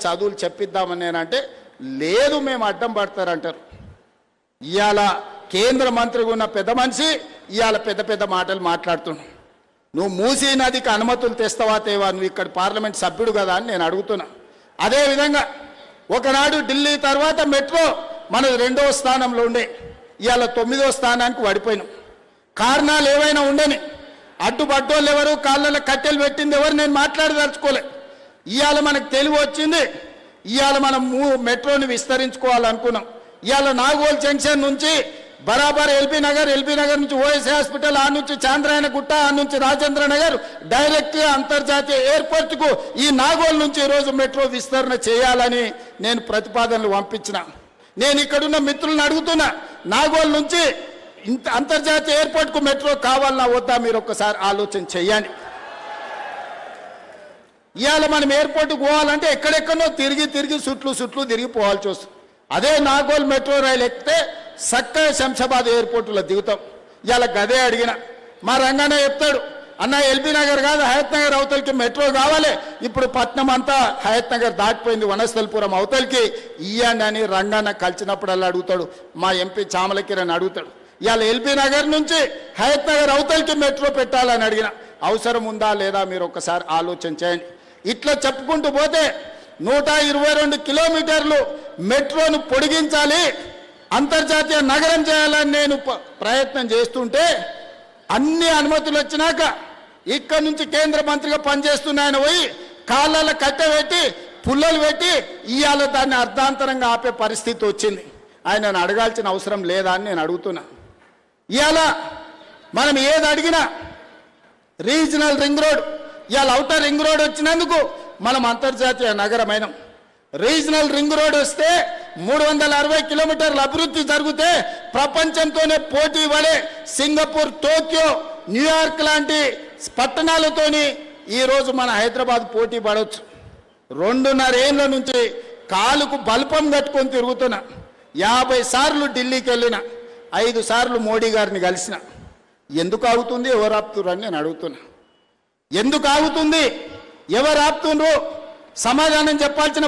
చదువులు చెప్పిద్దామని నేనంటే లేదు మేము అడ్డం పడతారంటారు. ఇవాళ కేంద్ర మంత్రిగా ఉన్న పెద్ద మనిషి ఇవాళ పెద్ద పెద్ద మాటలు మాట్లాడుతున్నావు. నువ్వు మూసీ నదికి అనుమతులు తెస్తావా తేవా, నువ్వు ఇక్కడ పార్లమెంట్ సభ్యుడు కదా అని నేను అడుగుతున్నా. అదేవిధంగా ఒకనాడు ఢిల్లీ తర్వాత మెట్రో మనది 2వ స్థానంలో ఉండే, ఇవాళ 9వ స్థానానికి పడిపోయినాం. కారణాలు ఏవైనా ఉండని, అడ్డుపడ్డోళ్ళు ఎవరు, కాళ్ళలో కట్టెలు పెట్టింది ఎవరు, నేను మాట్లాడదలుచుకోలే. ఇవాళ మనకు తెలివి వచ్చింది, ఇవాళ మనం మెట్రోని విస్తరించుకోవాలనుకున్నాం. ఇవాళ నాగోల్ జంక్షన్ నుంచి బరాబర్ ఎల్బీ నగర్ నుంచి ఓఎస్ఏ హాస్పిటల్, ఆ నుంచి చాంద్రాయణ గుట్ట, ఆ నుంచి రాజేంద్ర నగర్ డైరెక్ట్గా అంతర్జాతీయ ఎయిర్పోర్ట్కు ఈ నాగోల్ నుంచి ఈరోజు మెట్రో విస్తరణ చేయాలని నేను ప్రతిపాదనలు పంపించిన. నేను ఇక్కడున్న మిత్రులను అడుగుతున్నా, నాగోల్ నుంచి అంతర్జాతీయ ఎయిర్పోర్ట్కు మెట్రో కావాలన్నా వద్దా, మీరు ఒక్కసారి ఆలోచన చేయండి. ఇవాళ మనం ఎయిర్పోర్ట్కి పోవాలంటే ఎక్కడెక్కడో తిరిగి చుట్లు తిరిగిపోవాల్సి వస్తుంది. అదే నాగోల్ మెట్రో రైలు ఎక్కితే చక్కగా శంషాబాద్ ఎయిర్పోర్టులో దిగుతాం. ఇవాళ గదే అడిగిన, మా రంగానే చెప్తాడు, అన్న ఎల్బీ నగర్ కాదు హయత్ నగర్ అవతలికి మెట్రో కావాలి, ఇప్పుడు పట్నం అంతా హయత్ నగర్ దాటిపోయింది, వనస్థలపురం అవతలికి ఇయ్యండి అని రంగాన కలిసినప్పుడల్లా అడుగుతాడు. మా ఎంపీ చామల కిరణ్ అడుగుతాడు, ఇవాళ ఎల్బీ నగర్ నుంచి హయత్ నగర్ అవతలికి మెట్రో పెట్టాలని అడిగిన. అవసరం ఉందా లేదా మీరు ఒక్కసారి ఆలోచన చేయండి. ఇట్లా చెప్పుకుంటూ పోతే 122 కిలోమీటర్లు మెట్రోను పొడిగించాలి, అంతర్జాతీయ నగరం చేయాలని నేను ప్రయత్నం చేస్తుంటే అన్ని అనుమతులు వచ్చినాక ఇక్కడ నుంచి కేంద్ర మంత్రిగా పనిచేస్తున్న ఆయన పోయి కాళ్ళలో కట్టెపెట్టి పుల్లలు పెట్టి ఇవాళ దాన్ని అర్ధాంతరంగా ఆపే పరిస్థితి వచ్చింది. ఆయనను అడగాల్సిన అవసరం లేదా అని నేను అడుగుతున్నా. ఇవాళ మనం ఏది అడిగినా రీజనల్ రింగ్ రోడ్, ఇవాళ ఔటర్ రింగ్ రోడ్ వచ్చినందుకు మనం అంతర్జాతీయ నగరమైనాం. రీజనల్ రింగ్ రోడ్ వస్తే 360 కిలోమీటర్ల అభివృద్ధి జరిగితే ప్రపంచంతోనే పోటీ పడే సింగపూర్, టోక్యో, న్యూయార్క్ లాంటి పట్టణాలతోని ఈరోజు మన హైదరాబాద్ పోటీ పడవచ్చు. 2.5 ఏళ్ళ నుంచి కాలుకు బల్పం కట్టుకొని తిరుగుతున్నా. 50 సార్లు ఢిల్లీకి వెళ్ళిన, 5 సార్లు మోడీ గారిని కలిసిన. ఎందుకు ఆగుతుంది, ఎవరు ఆపుతున్నారు నేను అడుగుతున్నా. ఎందుకు ఆగుతుంది, ఎవరు ఆపుతుండ్రు, సమాధానం చెప్పాల్సిన